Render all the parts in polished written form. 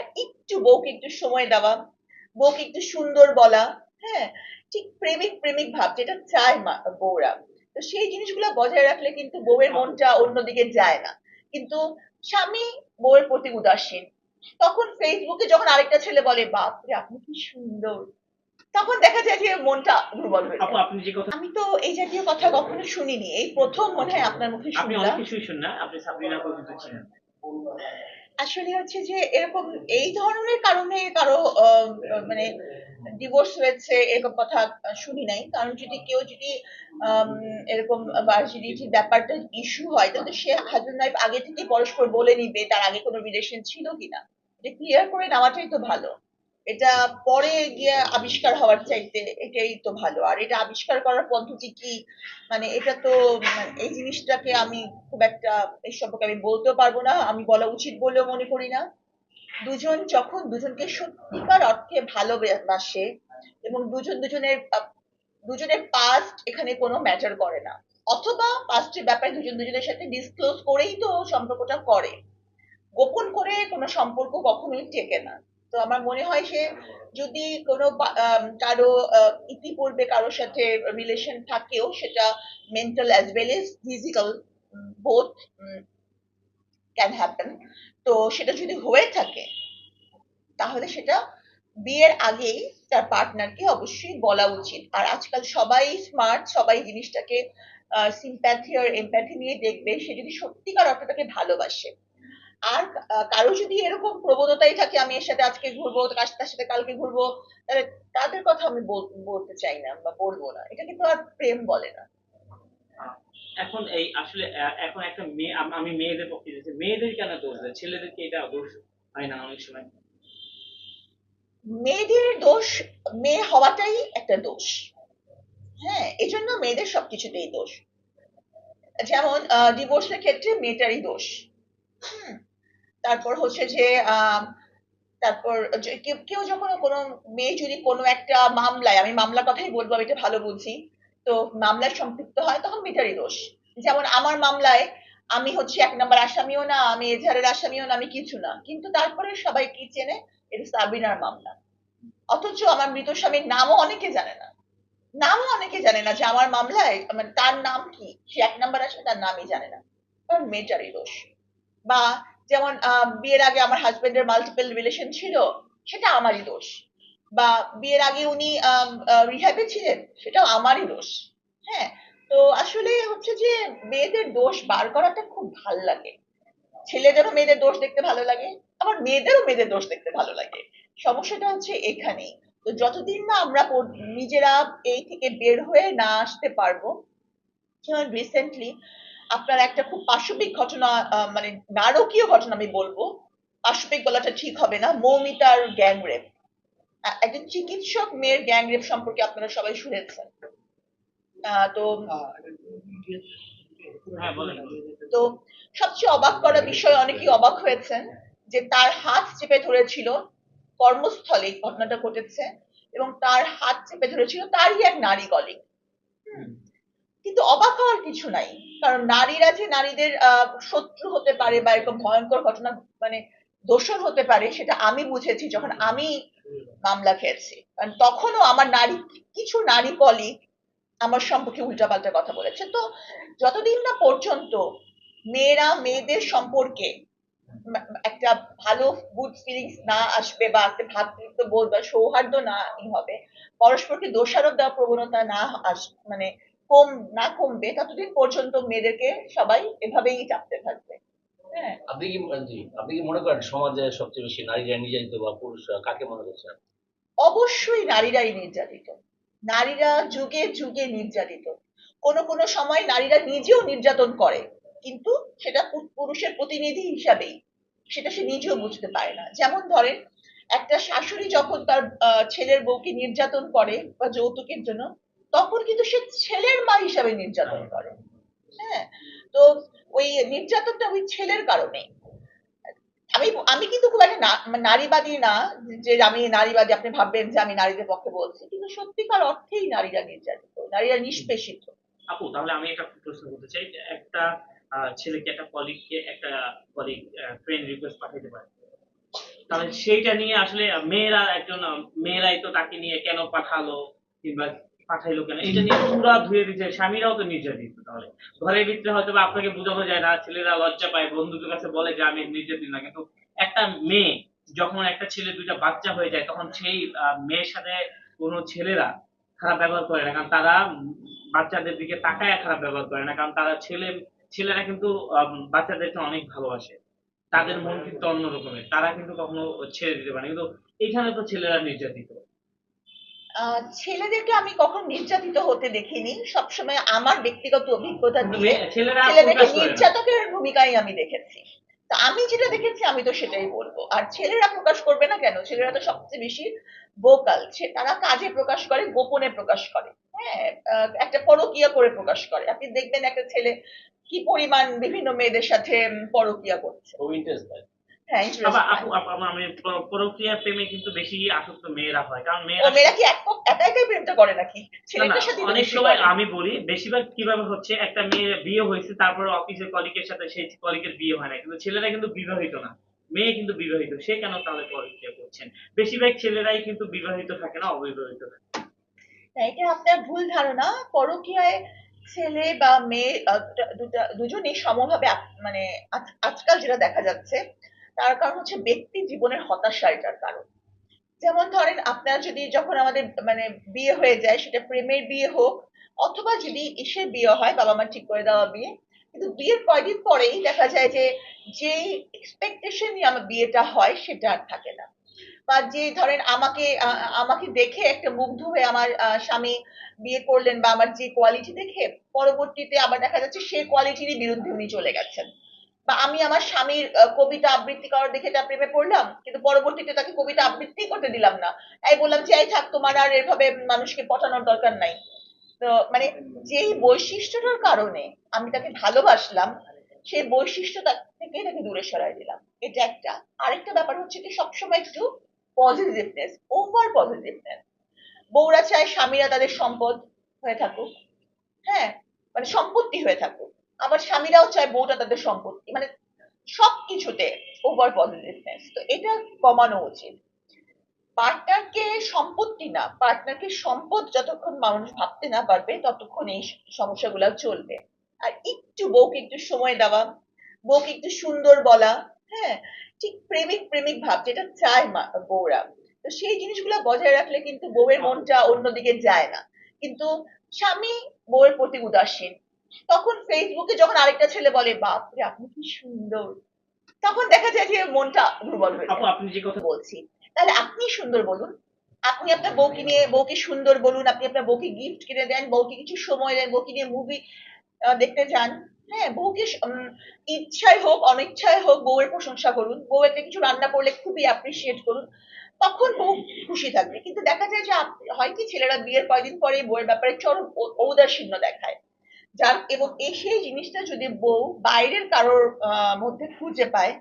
আর একটু বউকে একটু সময় দেওয়া, বউকে একটু সুন্দর বলা, হ্যাঁ, ঠিক প্রেমিক প্রেমিক ভাব যেটা চায় বউরা। তো সেই জিনিসগুলো বজায় রাখলে কিন্তু বউয়ের মনটা অন্যদিকে যায় না। কিন্তু স্বামী বউয়ের প্রতি উদাসীন, তখন ফেসবুকে যখন আরেকটা ছেলে বলে বাপরে আপনি কি সুন্দর, তখন দেখা যায় যে মনটা দুর্বল হয়ে আপু যায়। আপনি যে কথা, আমি তো এই জাতীয় কথা কখনো শুনিনি, এই প্রথম মনে হয় আপনার মুখে আপনি অনেক শুনলাম। কিছুই শুন না, আপনি সাবরিনা আপু কিন্তু ছিলেন। আসলে হচ্ছে যে এরকম এই ধরনের কারণে কারো মানে ডিভোর্স হয়েছে এরকম কথা শুনি নাই। কারণ যদি কেউ যদি আম, এরকম ভার্জিনিটি ব্যাপারটা ইস্যু হয় তাহলে সে হাজবেন্ড ওয়াইফ আগে থেকে পরস্পর বলে নিবে তার আগে কোনো রিলেশন ছিল কিনা, এটা ক্লিয়ার করে নেওয়াটাই তো ভালো। এটা পরে গিয়ে আবিষ্কার হওয়ার চাইতে এটাই তো ভালো। আর এটা আবিষ্কার করার পদ্ধতি কি, মানে এটা তো এই জিনিসটাকে আমি খুব একটা এই সম্পর্কে আমি বলতেও পারবো না, আমি বলা উচিত বলেও মনে করি না। দুজন যখন দুজনকে সত্যিকার অর্থে ভালোবাসে এবং দুজনের পাস্ট এখানে কোনো ম্যাটার করে না, অথবা পাস্টের ব্যাপারে দুজন দুজনের সাথে ডিসক্লোজ করেই তো সম্পর্কটা করে, গোপন করে কোনো সম্পর্ক কখনোই টেকে না। তো আমার মনে হয় সে যদি কোনো কারো ইতিপূর্বে কারোর সাথে রিলেশন থাকেও, সেটা mental as well as physical, both can happen. তো সেটা যদি হয়ে থাকে তাহলে সেটা বিয়ের আগেই তার পার্টনারকে অবশ্যই বলা উচিত। আর আজকাল সবাই স্মার্ট, সবাই জিনিসটাকে সিম্প্যাথি আর এমপ্যাথি নিয়ে দেখবে, সে যদি সত্যিকার অর্থে তাকে ভালোবাসে। আর কারো যদি এরকম প্রবণতাই থাকে আমি এর সাথে আজকে ঘুরবো, তার সাথে কালকে ঘুরবো, তাহলে তাদের কথা আমি বলতে চাই না বা বলবো না, এটা কিন্তু আর প্রেম বলে না। আহ, এখন এই আসলে এখন একটা মেয়ে, আমি মেয়েদের পক্ষে দিচ্ছি, মেয়েদের কেন দোষ দেয়, ছেলেদেরকে এটা দোষ হয় না অনেক সময়? মেয়েদের দোষ, মেয়ে হওয়াটাই একটা দোষ। হ্যাঁ, এজন্য মেয়েদের সবকিছুতেই দোষ। যেমন ডিভোর্সের ক্ষেত্রে মেয়েটারই দোষ। হুম। তারপর হচ্ছে যে তারপর যে কেউ কেউ যখন কোনো মেয়ে যদি কোনো একটা মামলায়, আমি মামলার কথাই বলবো, আমি এটা ভালো বুঝি, তো মামলায় সম্পৃক্ত হয় তখন মেয়েটারই দোষ। যেমন আমার মামলায় আমি হচ্ছে এক নম্বর আসামিও না, আমি এজাহারের আসামিও না, আমি কিছু না, কিন্তু তারপরে সবাই কি চেনে, এটা সাবিনার মামলা। অথচ আমার মৃত স্বামীর নামও অনেকে জানে না, নামও অনেকে জানে না যে আমার মামলায় মানে তার নাম কি, সে এক নাম্বার আসবে তার নামই জানে না, কারণ মেয়েটারই দোষ। বা যেমন বিয়ের আগে আমার হাজবেন্ডের মাল্টিপল রিলেশন ছিল, সেটা আমারই দোষ। বা বিয়ের আগে উনি রিহ্যাবে ছিলেন, সেটাও আমারই দোষ। হ্যাঁ। তো আসলে হচ্ছে যে মেয়েদের দোষ বার করাটা খুব ভাল লাগে। ছেলেদেরও মেয়েদের দোষ দেখতে ভালো লাগে, আবার মেয়েদেরও মেয়েদের দোষ দেখতে ভালো লাগে। সমস্যাটা হচ্ছে এখানেই। তো যতদিন না আমরা নিজেরা এই থেকে বের হয়ে না আসতে পারবো। যেমন রিসেন্টলি আপনার একটা খুব পাশবিক ঘটনা, মানে নারকীয় ঘটনা আমি বলবো, পাশবিক বলাটা ঠিক হবে না, মৌমিতার গ্যাং রেপ। একজন চিকিৎসক মেয়ের গ্যাং রেপ সম্পর্কে আপনারা সবাই শুনেছেন। তো হ্যাঁ বলেন। তো সবচেয়ে অবাক করা বিষয়, অনেকেই অবাক হয়েছেন যে তার হাত চেপে ধরেছিল, কর্মস্থলে এই ঘটনাটা ঘটেছে, এবং তার হাত চেপে ধরেছিল তারই এক নারী কলিগ। কিন্তু অবাক হওয়ার কিছু নাই, কারণ নারীরা যে নারীদের শত্রু হতে পারে বা এরকম ভয়ঙ্কর ঘটনা মানে দোষর হতে পারে, সেটা আমি বুঝেছি যখন আমি মামলা খেয়েছি। কারণ তখনও আমার কিছু নারী কলিগ আমার সম্পর্কে উল্টাপাল্টা কথা বলেছে। তো যতদিন না পর্যন্ত মেয়েরা মেয়েদের সম্পর্কে একটা ভালো গুড ফিলিংস না আসবে, বা একটা ভ্রাতৃত্ববোধ বা সৌহার্দ্য না হবে, পরস্পরকে দোষারোপ দেওয়ার প্রবণতা না মানে কম না কমবে, ততদিন পর্যন্ত মেয়েদেরকে সবাই এভাবেই চাপতে থাকবে। হ্যাঁ। আপনি কি মনে করেন সমাজে সবচেয়ে বেশি নারীরা নির্যাতিত বা পুরুষরা কাকে মনে করছেন? অবশ্যই নারীরাই নির্যাতিত। নারীরা যুগে যুগে নির্যাতিত। কোনো কোনো সময় নারীরা নিজেও নির্যাতন করে, কিন্তু সেটা পুরুষের প্রতিনিধি হিসাবেই, সেটা সে নিজেও বুঝতে পারে না। যেমন ধরেন একটা শাশুড়ি যখন তার ছেলের বউকে নির্যাতন করে বা যৌতুকের জন্য, তখন কিন্তু সে ছেলের মা হিসাবে নির্যাতন করে। হ্যাঁ। তো ওই নির্যাতনটা ওই ছেলের কারণে। আমি আমি কিন্তু খুব একটা নারীবাদী না, যে আমি নারীবাদী আপনি ভাববেন যে আমি নারীদের পক্ষে বলছি, কিন্তু সত্যিকার অর্থেই নারীরা নির্যাতিত, নারীরা নিষ্পেষিত। আপু তাহলে আমি একটা প্রশ্ন করতে চাই, যে একটা ছেলেকে একটা কলিগকে একটা কলিগ ফ্রেন্ড রিকোয়েস্ট পাঠাতে পারে, তাহলে সেইটা নিয়ে আসলে মেয়েরা একজন মেয়েরাই তো তাকে নিয়ে কেন পাঠালো কিংবা পাঠাইলো কেন এটা নিয়ে পুরা ধুয়ে দিচ্ছে, স্বামীরাও তো নির্যাতিত। তাহলে ঘরের ভিতরে হয়তো বা আপনাকে বোঝানো যায় না, ছেলেরা লজ্জা পায়, বন্ধুদের কাছে বলে যে আমি নির্যাতিত না, কিন্তু একটা মেয়ে যখন একটা ছেলে দুইটা বাচ্চা হয়ে যায় তখন সেই মেয়ের সাথে কোনো ছেলেরা খারাপ ব্যবহার করে না, কারণ তারা বাচ্চাদের দিকে তাকায় খারাপ ব্যবহার করে না, কারণ তারা ছেলেরা কিন্তু বাচ্চাদেরকে অনেক ভালোবাসে, তাদের মন কিন্তু অন্য রকমের, তারা কিন্তু কখনো ছেড়ে দিতে পারে না। কিন্তু এখানে তো ছেলেরা নির্যাতিত। ছেলেদেরকে আমি কখনো নির্যাতিত হতে দেখিনি, সবসময় আমার ব্যক্তিগত অভিজ্ঞতা কিন্তু দিয়ে ছেলেরা ছেলেদেরকে প্রকাশ করে না। নির্যাতকের ভূমিকায় আমি দেখেছি। তো আমি যেটা দেখেছি আমি তো সেটাই বলবো। আর ছেলেরা প্রকাশ করবে না কেন? ছেলেরা তো সবচেয়ে বেশি ভোকাল, তারা কাজে প্রকাশ করে, গোপনে প্রকাশ করে। হ্যাঁ, একটা পরকীয়া করে প্রকাশ করে। আপনি দেখবেন একটা ছেলে কি পরিমাণ বিভিন্ন মেয়েদের সাথে পরকীয়া করছে। খুব ইন্টারেস্ট পায়। হ্যাঁ, আবার ইন্টারেস্ট। আপু আপু আমি পরকীয়া প্রেমে কিন্তু বেশি আসক্ত মেয়েরা হয়, কারণ ও মেয়েরা মেয়েরা কি একা একাই প্রেমটা করে নাকি? না না, ছেলেটার সাথে অনেক সময় আমি বলি বেশিরভাগ কিভাবে হচ্ছে, একটা মেয়ে বিয়ে হয়েছে তারপরে অফিসের কলিগের সাথে সেই কলিগের বিয়ে হয় না, কিন্তু ছেলেরা কিন্তু বিবাহিত না, মেয়ে কিন্তু বিবাহিত, সে কেন তাহলে পরকীয়া করছেন? বেশিরভাগ ছেলেরাই কিন্তু বিবাহিত থাকে না, অবিবাহিত থাকে। না, এটা আপনার ভুল ধারণা। পরকীয়ায় ছেলে বা মেয়ে দুজনেই সমভাবে মানে আজকাল যেটা দেখা যাচ্ছে, তার কারণ হচ্ছে ব্যক্তি জীবনের হতাশা এটার কারণ। যেমন ধরেন আপনার যদি যখন আমাদের মানে বিয়ে হয়ে যায়, সেটা প্রেমের বিয়ে হোক অথবা যদি ইসের বিয়ে হয়, বাবা মা ঠিক করে দেওয়া বিয়ে, কিন্তু বিয়ের কয়দিন পরেই দেখা যায় যে যেই এক্সপেকটেশন নিয়ে আমার বিয়েটা হয় সেটা আর থাকে না। বা যে ধরেন আমাকে দেখে একটা মুগ্ধ হয়ে আমার স্বামী বিয়ে করলেন, বা আমার যে কোয়ালিটি দেখে পরবর্তীতে আবার দেখা যাচ্ছে সে কোয়ালিটিরই বিরুদ্ধে উনি চলে গেছেন। বা আমি আমার স্বামীর কবিতা আবৃত্তি করার দেখে তার প্রেমে পড়লাম, কিন্তু পরবর্তীতে তাকে কবিতা আবৃত্তি করতে দিলাম না। এই বললাম যে এই থাক, তোমার আর এভাবে মানুষকে পটানোর দরকার নাই। তো মানে যেই বৈশিষ্ট্যটার কারণে আমি তাকে ভালোবাসলাম, সেই বৈশিষ্ট্যটা থেকে তাকে দূরে সরাই দিলাম। এটা একটা। আরেকটা ব্যাপার হচ্ছে কি, সবসময় একটু পজিটিভনেস, ওভার পজিটিভনেস। বউরা চায় স্বামীরা তাদের সম্পদ হয়ে থাকুক। হ্যাঁ, মানে সম্পত্তি হয়ে থাকুক। আবার স্বামীরাও চায় বউটা তাদের সম্পত্তি, মানে সবকিছুতে ওভার পজিটিভনেস। তো এটা কমানো উচিত। পার্টনারকে সম্পত্তি না, পার্টনারকে সম্পদ যতক্ষণ মানুষ ভাবতে না পারবে ততক্ষণ এই সমস্যাগুলো চলবে। আর একটু বউকে একটু সময় দেওয়া, বউকে একটু সুন্দর বলা, হ্যাঁ, ঠিক প্রেমিক প্রেমিক ভাব যেটা চায় বউরা, তো সেই জিনিসগুলো বজায় রাখলে কিন্তু বউয়ের মনটা অন্যদিকে যায় না। কিন্তু স্বামী বউয়ের প্রতি উদাসীন, তখন ফেসবুকে যখন আরেকটা ছেলে বলে বাপরে আপনি কি সুন্দর, তখন দেখা যায় যে মনটা দুর্বল হয়ে আপু যায়। আপনি যে কথা বলছি, তাহলে আপনি সুন্দর বলুন, আপনি আপনার বউকে নিয়ে বউকে সুন্দর বলুন, আপনি আপনার বউকে গিফট কিনে দেন, বউকে কিছু সময় দেন, বউকে নিয়ে মুভি দেখতে যান। হ্যাঁ, বউকে ইচ্ছায় হোক অনিচ্ছায় হোক বউয়ের প্রশংসা করুন, বউ একটা কিছু রান্না করলে খুবই অ্যাপ্রিসিয়েট করুন, তখন বউ খুশি থাকবে। কিন্তু দেখা যায় যে হয় কি, ছেলেরা বিয়ের কয়দিন পরে বউয়ের ব্যাপারে চরম ঔদাসীন্য দেখায়। যার এবং সেই জিনিসটা যদি বউ বাইরের কারোর মধ্যে খুঁজে পায়,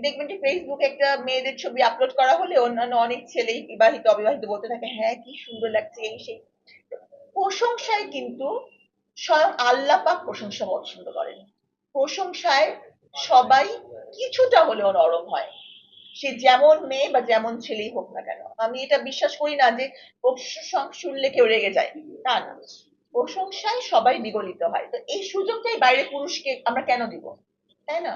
দেখবেন যে ফেসবুকে একটা মেয়েদের ছবি আপলোড করা হলে অন্যান্য অনেক ছেলেই বিবাহিত অবিবাহিত বলতে থাকে হ্যাঁ কি সুন্দর লাগছে এই সেই। প্রশংসায় কিন্তু স্বয়ং আল্লাহ পাক প্রশংসা পছন্দ করেন। প্রশংসায় সবাই কিছুটা হলেও নরম হয়, সে যেমন মেয়ে বা যেমন ছেলেই হোক না কেন। আমি এটা বিশ্বাস করি না যে প্রশংসা শুনলে কেউ রেগে যায়, তা না। প্রশংসায় সবাই বিগলিত হয়। তো এই সুযোগটাই বাইরে পুরুষকে আমরা কেন দিব, তাই না?